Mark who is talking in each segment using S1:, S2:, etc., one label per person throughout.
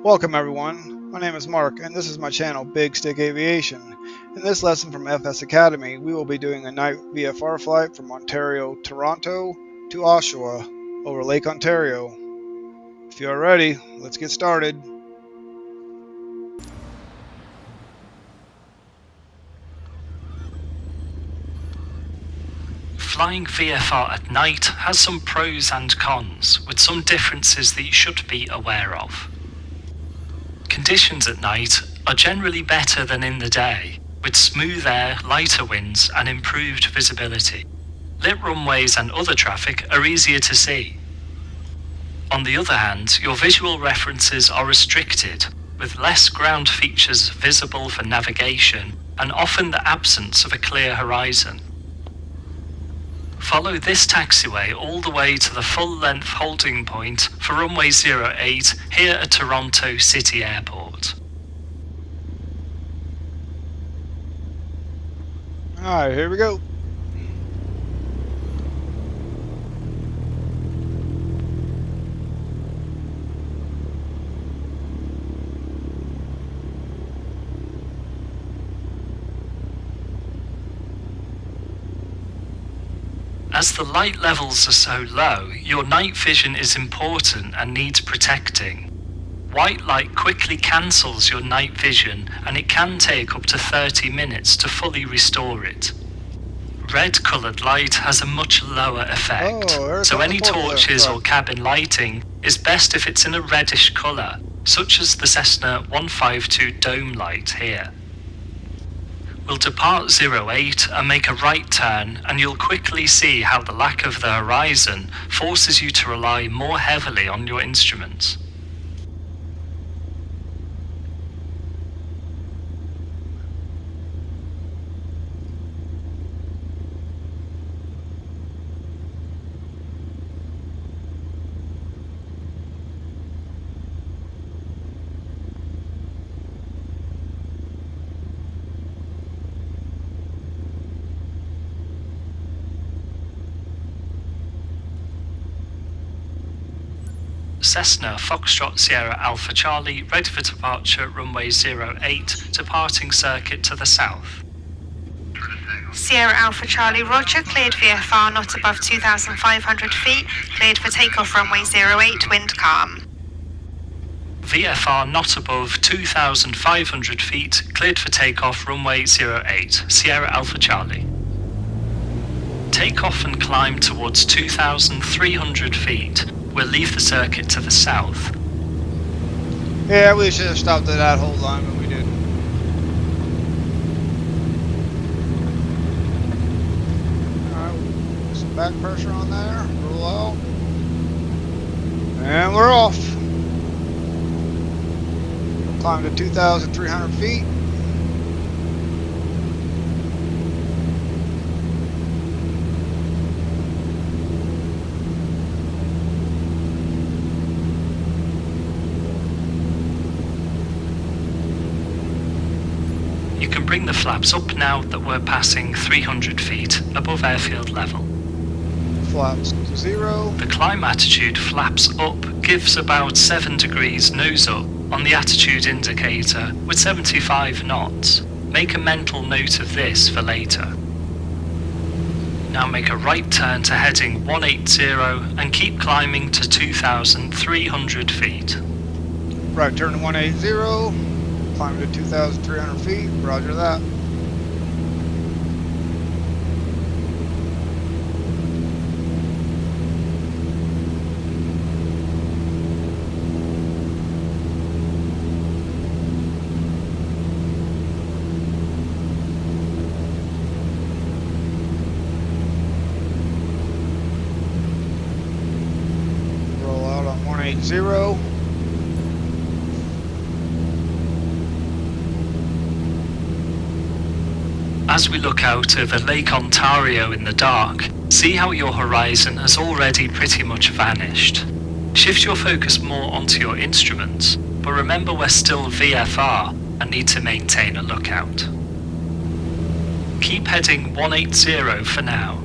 S1: Welcome everyone, my name is Mark and this is my channel Big Stick Aviation. In this lesson from FS Academy, we will be doing a night VFR flight from Ontario, Toronto to Oshawa over Lake Ontario. If you are ready, let's get started.
S2: Flying VFR at night has some pros and cons, with some differences that you should be aware of. Conditions at night are generally better than in the day, with smooth air, lighter winds and improved visibility. Lit runways and other traffic are easier to see. On the other hand, your visual references are restricted, with less ground features visible for navigation and often the absence of a clear horizon. Follow this taxiway all the way to the full-length holding point for runway 08 here at Toronto City Airport.
S1: Alright, here we go.
S2: As the light levels are so low, your night vision is important and needs protecting. White light quickly cancels your night vision and it can take up to 30 minutes to fully restore it. Red coloured light has a much lower effect, so any torches or cabin lighting is best if it's in a reddish colour, such as the Cessna 152 dome light here. We'll depart 08 and make a right turn, and you'll quickly see how the lack of the horizon forces you to rely more heavily on your instruments. Cessna Foxtrot Sierra Alpha Charlie, ready for departure, runway 08, departing circuit to the south.
S3: Sierra Alpha Charlie, roger, cleared VFR not above 2,500 feet, cleared for takeoff runway 08, wind calm.
S2: VFR not above 2,500 feet, cleared for takeoff runway 08, Sierra Alpha Charlie. Take off and climb towards 2,300 feet. We'll leave the circuit to the south.
S1: Yeah, we should have stopped at that whole line, but we didn't. Alright, some back pressure on there, roll out. And we're off. Climb to 2,300 feet.
S2: You can bring the flaps up now that we're passing 300 feet above airfield level.
S1: Flaps to 0.
S2: The climb attitude flaps up gives about 7 degrees nose up on the attitude indicator with 75 knots. Make a mental note of this for later. Now make a right turn to heading 180 and keep climbing to 2,300 feet.
S1: Right turn to 180. Climb to 2,300 feet, roger that. Roll out on 180.
S2: As we look out over Lake Ontario in the dark, see how your horizon has already pretty much vanished. Shift your focus more onto your instruments, but remember we're still VFR and need to maintain a lookout. Keep heading 180 for now.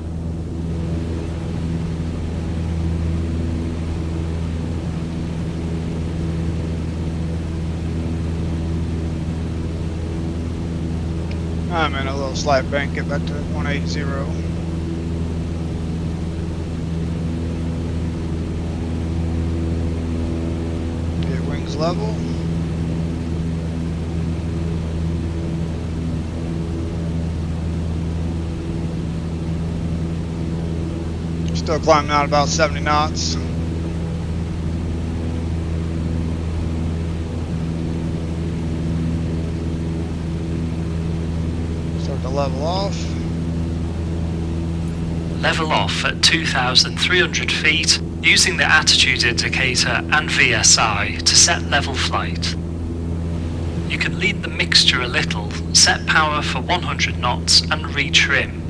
S1: I'm in a little slight bank, get back to 180. Get wings level. Still climbing out about 70 knots. Start to level off.
S2: Level off at 2,300 feet using the attitude indicator and VSI to set level flight. You can lean the mixture a little, set power for 100 knots and retrim.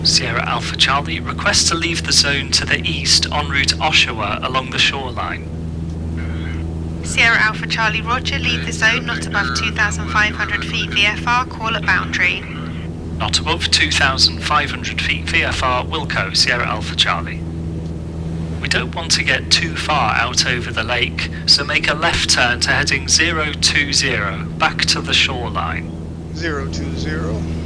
S2: Sierra Alpha Charlie requests to leave the zone to the east en route Oshawa along the shoreline.
S3: Sierra Alpha Charlie Roger, leave the zone not above 2,500 feet VFR, call at boundary.
S2: Not above 2,500 feet VFR, Wilco, Sierra Alpha Charlie. We don't want to get too far out over the lake, so make a left turn to heading 020 back to the shoreline.
S1: 020.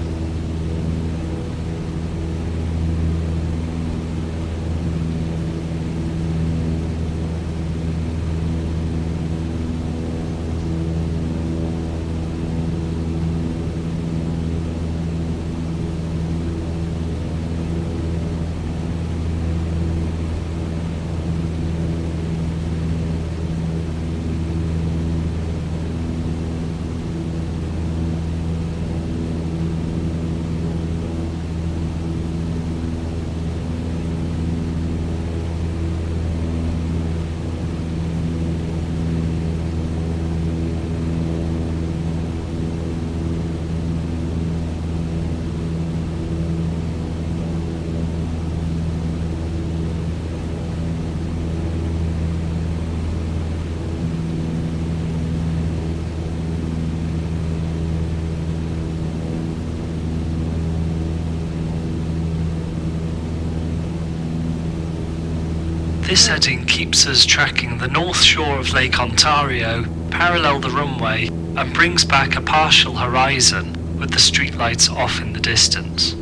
S2: This heading keeps us tracking the north shore of Lake Ontario, parallel the runway, and brings back a partial horizon with the streetlights off in the distance.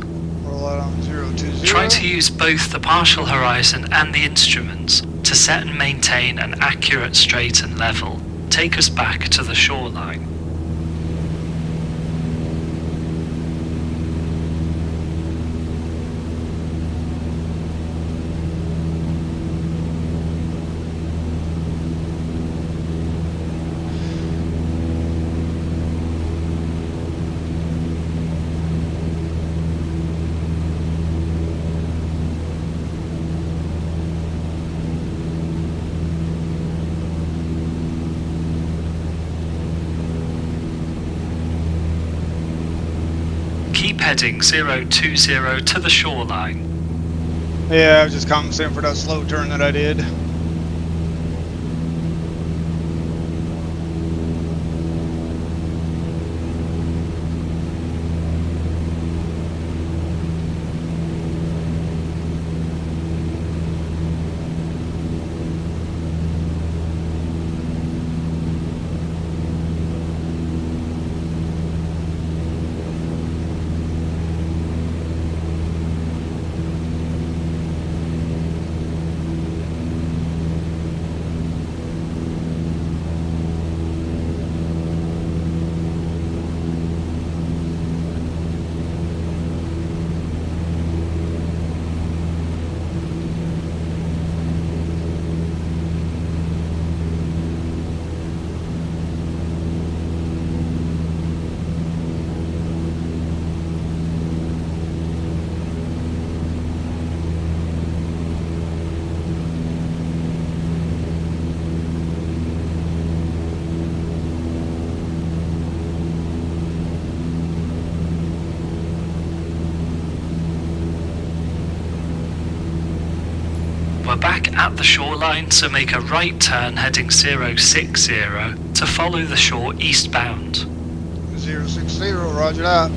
S1: Roll out on 020.
S2: Try to use both the partial horizon and the instruments to set and maintain an accurate straight and level. Take us back to the shoreline. Keep heading 020 to the shoreline.
S1: Yeah, I was just compensating for that slow turn that I did.
S2: We're back at the shoreline, so make a right turn heading 060 to follow the shore eastbound.
S1: 060, roger that.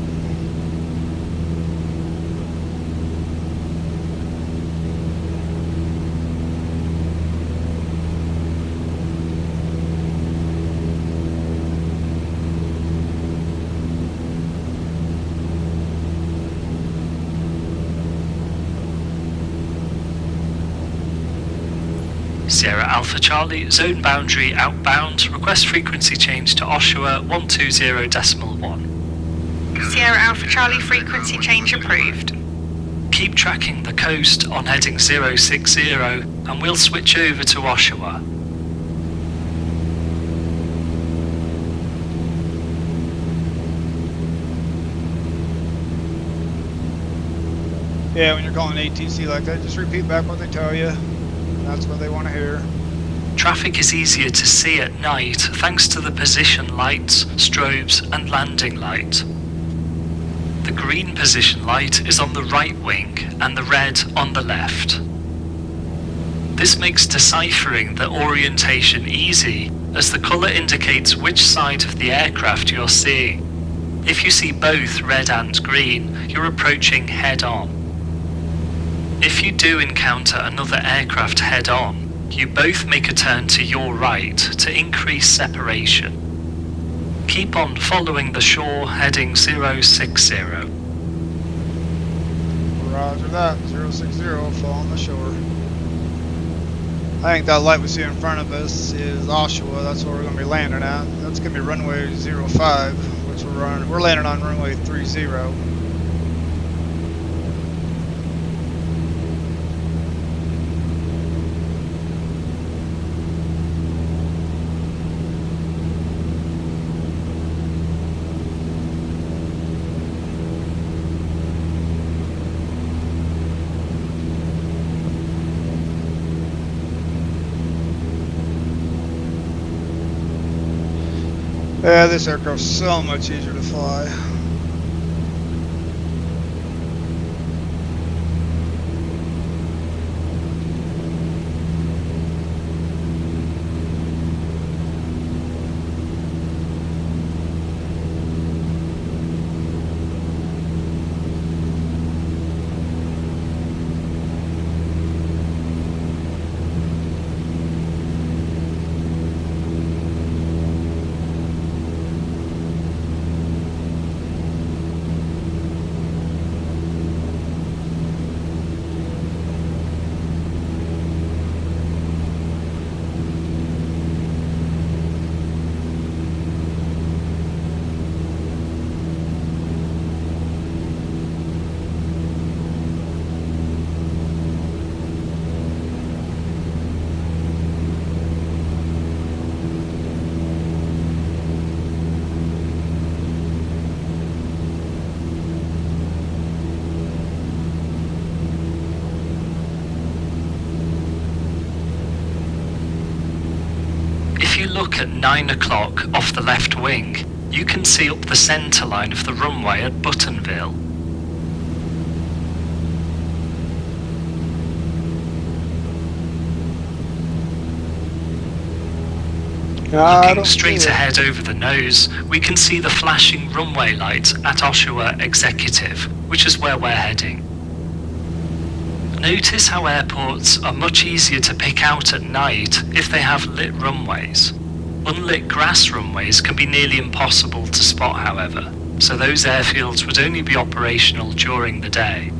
S2: Sierra Alpha Charlie, zone boundary outbound, request frequency change to Oshawa 120.1.
S3: Sierra Alpha Charlie, frequency change approved.
S2: Keep tracking the coast on heading 060 and we'll switch over to Oshawa.
S1: Yeah, when you're calling ATC like that, just repeat back what they tell you. That's what they want to hear.
S2: Traffic is easier to see at night thanks to the position lights, strobes and landing light. The green position light is on the right wing and the red on the left. This makes deciphering the orientation easy as the colour indicates which side of the aircraft you're seeing. If you see both red and green, you're approaching head-on. If you do encounter another aircraft head-on, you both make a turn to your right to increase separation. Keep on following the shore heading 060.
S1: Roger that, 060, following the shore. I think that light we see in front of us is Oshawa. That's where we're going to be landing at. That's going to be runway 05, which we're landing on runway 30. Yeah, this aircraft's so much easier to fly.
S2: If you look at 9 o'clock off the left wing, you can see up the centre line of the runway at Buttonville. Looking straight ahead over the nose, we can see the flashing runway lights at Oshawa Executive, which is where we're heading. Notice how airports are much easier to pick out at night if they have lit runways. Unlit grass runways can be nearly impossible to spot, however, so those airfields would only be operational during the day.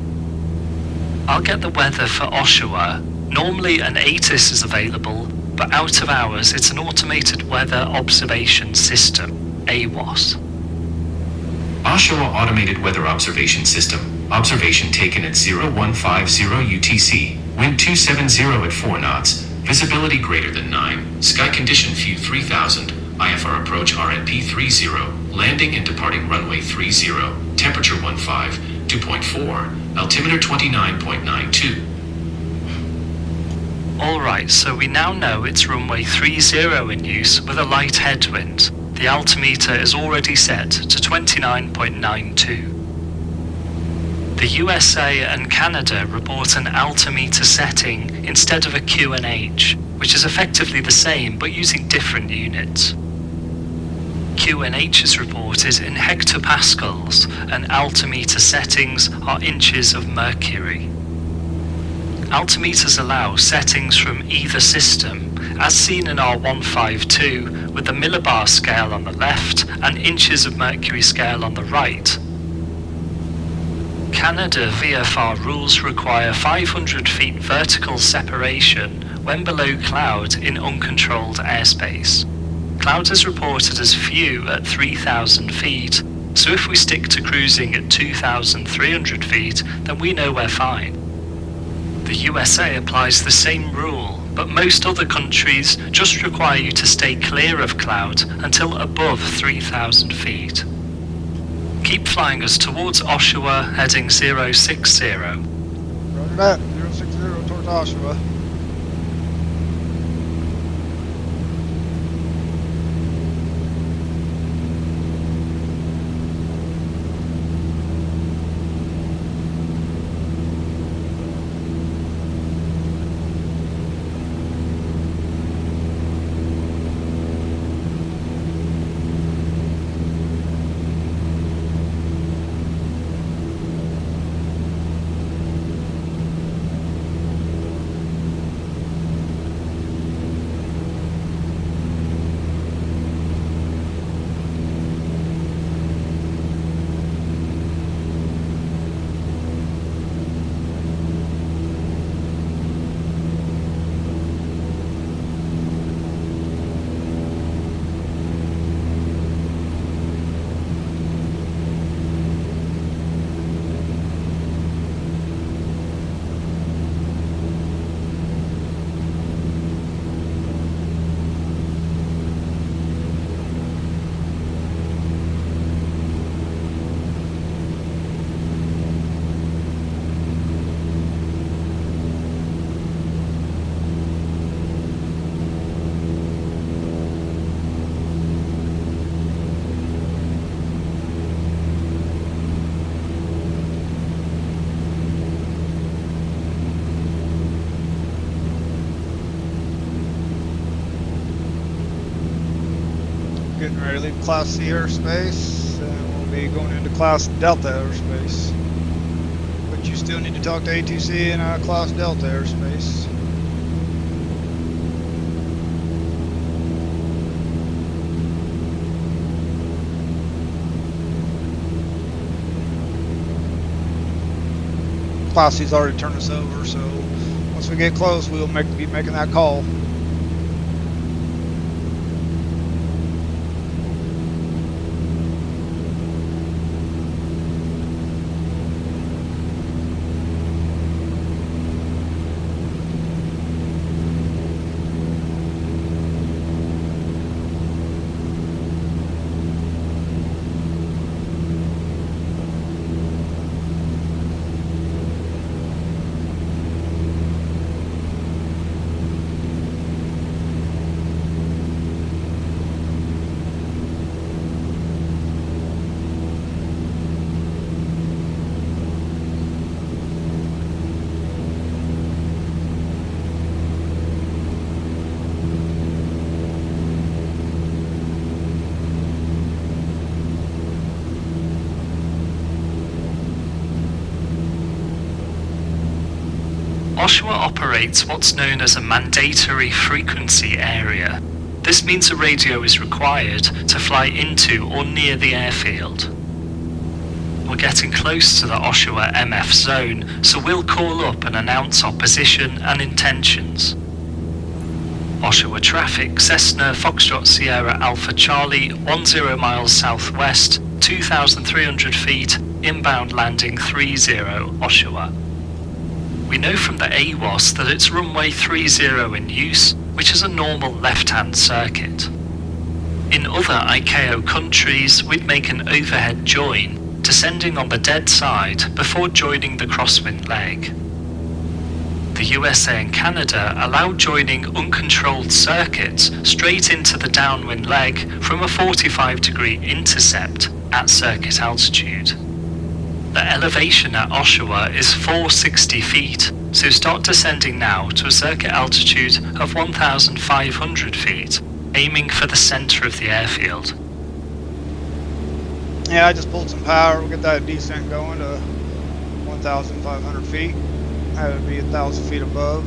S2: I'll get the weather for Oshawa. Normally an ATIS is available, but out of hours it's an automated weather observation system, AWOS.
S4: Oshawa Automated Weather Observation System. Observation taken at 0150 UTC. Wind 270 at 4 knots. Visibility greater than 9. Sky condition view 3000. IFR approach RNP 30. Landing and departing runway 30. Temperature 15. 2.4. Altimeter 29.92.
S2: Alright, so we now know it's runway 30 in use with a light headwind. The altimeter is already set to 29.92. The USA and Canada report an altimeter setting instead of a QNH, which is effectively the same but using different units. QNH is reported in hectopascals and altimeter settings are inches of mercury. Altimeters allow settings from either system, as seen in our 152 with the millibar scale on the left and inches of mercury scale on the right. Canada VFR rules require 500 feet vertical separation when below cloud in uncontrolled airspace. Cloud is reported as few at 3,000 feet, so if we stick to cruising at 2,300 feet, then we know we're fine. The USA applies the same rule, but most other countries just require you to stay clear of cloud until above 3,000 feet. Keep flying us towards Oshawa, heading 060.
S1: Roger that, 060 towards Oshawa. Getting ready to leave Class C airspace, and we'll be going into Class Delta airspace. But you still need to talk to ATC in Class Delta airspace. Class C's already turned us over, so once we get close, we'll be making that call.
S2: Oshawa operates what's known as a mandatory frequency area. This means a radio is required to fly into or near the airfield. We're getting close to the Oshawa MF zone, so we'll call up and announce our position and intentions. Oshawa traffic, Cessna Foxtrot Sierra Alpha Charlie, 10 miles southwest, 2,300 feet, inbound landing 30 Oshawa. We know from the AWOS that it's runway 30 in use, which is a normal left-hand circuit. In other ICAO countries, we'd make an overhead join, descending on the dead side before joining the crosswind leg. The USA and Canada allow joining uncontrolled circuits straight into the downwind leg from a 45-degree intercept at circuit altitude. The elevation at Oshawa is 460 feet, so start descending now to a circuit altitude of 1,500 feet, aiming for the center of the airfield.
S1: Yeah, I just pulled some power. We'll get that descent going to 1,500 feet. That would be 1,000 feet above.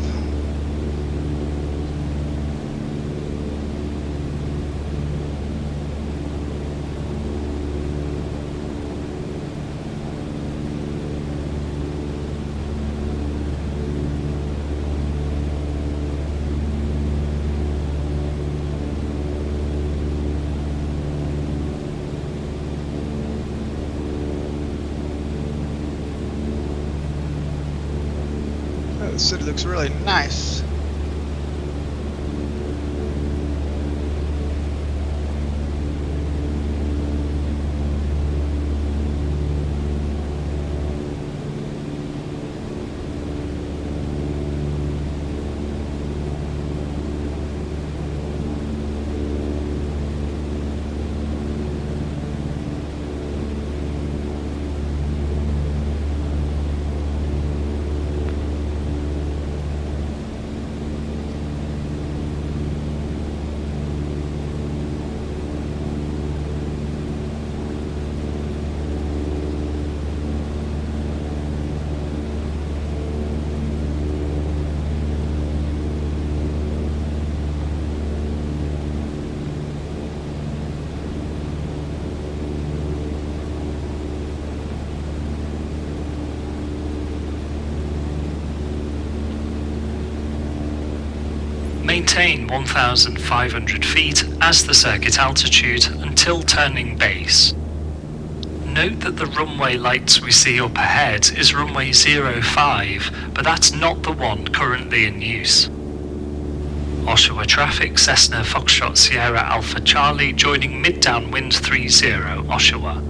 S1: The city looks really nice.
S2: Maintain 1,500 feet as the circuit altitude until turning base. Note that the runway lights we see up ahead is runway 05, but that's not the one currently in use. Oshawa traffic, Cessna Foxtrot Sierra Alpha Charlie joining mid-downwind 30 Oshawa.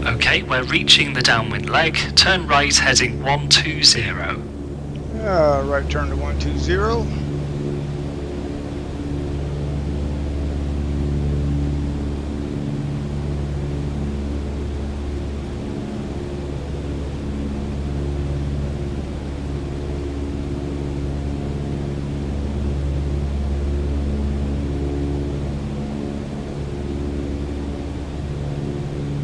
S2: Okay, we're reaching the downwind leg. Turn right heading 120.
S1: Right turn to 120.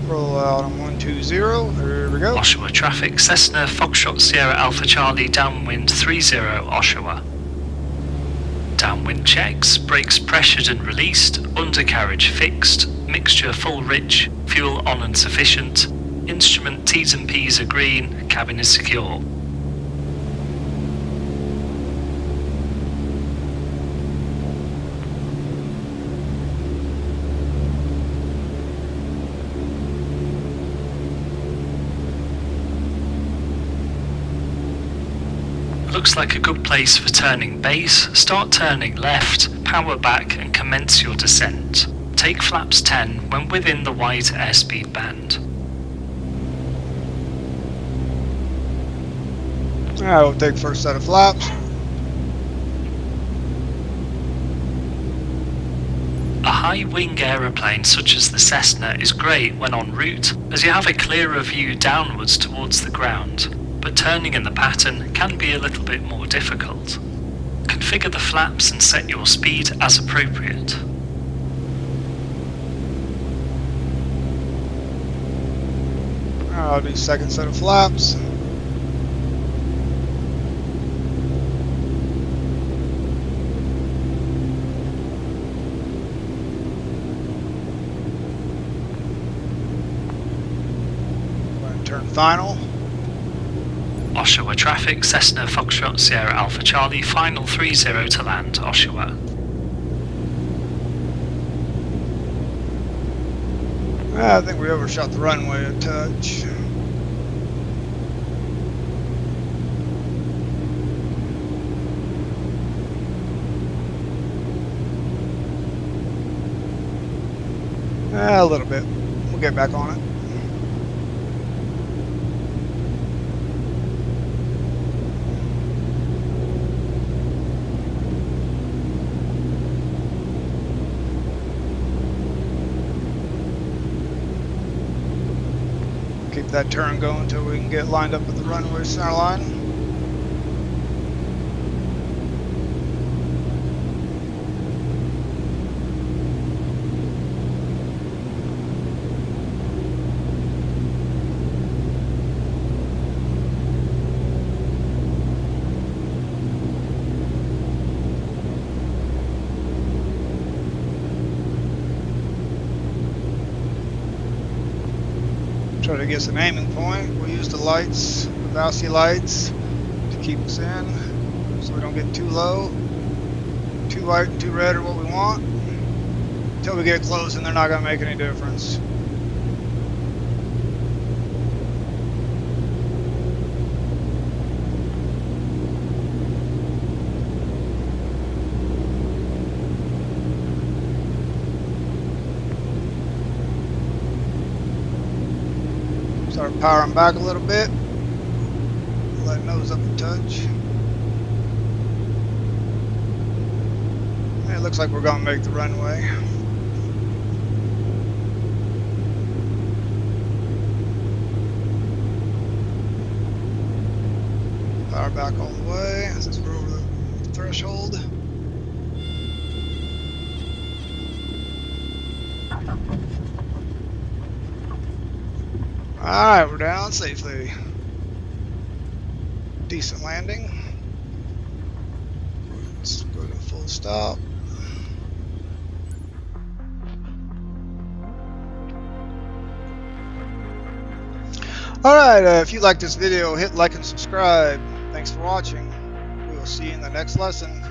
S1: Roll out on 120. There we go.
S2: Oshawa traffic, Cessna Foxtrot Sierra Alpha Charlie downwind 30 Oshawa. Downwind checks, brakes pressured and released, undercarriage fixed, mixture full rich, fuel on and sufficient, instrument T's and P's are green, cabin is secure. Looks like a good place for turning base. Start turning left, power back and commence your descent. Take flaps 10 when within the wide airspeed band.
S1: Alright, we'll take first set of flaps.
S2: A high-wing aeroplane such as the Cessna is great when en route, as you have a clearer view downwards towards the ground, but turning in the pattern can be a little bit more difficult. Configure the flaps and set your speed as appropriate.
S1: I'll do second set of flaps. Turn final.
S2: Oshawa traffic, Cessna Foxtrot Sierra Alpha Charlie, final 30 to land, Oshawa.
S1: I think we overshot the runway a touch. A little bit. We'll get back on it. Keep that turn going until we can get lined up with the runway center line. Try to get some aiming point. We'll use the lights, the Valsy lights, to keep us in, so we don't get too low. Too white and too red are what we want. Until we get close, and they're not going to make any difference. Start powering back a little bit. Let nose up a touch. It looks like we're going to make the runway. Power back all the way since we're over the threshold. Alright, we're down safely. Decent landing. Let's go to full stop. Alright, if you like this video, hit like and subscribe. Thanks for watching. We will see you in the next lesson.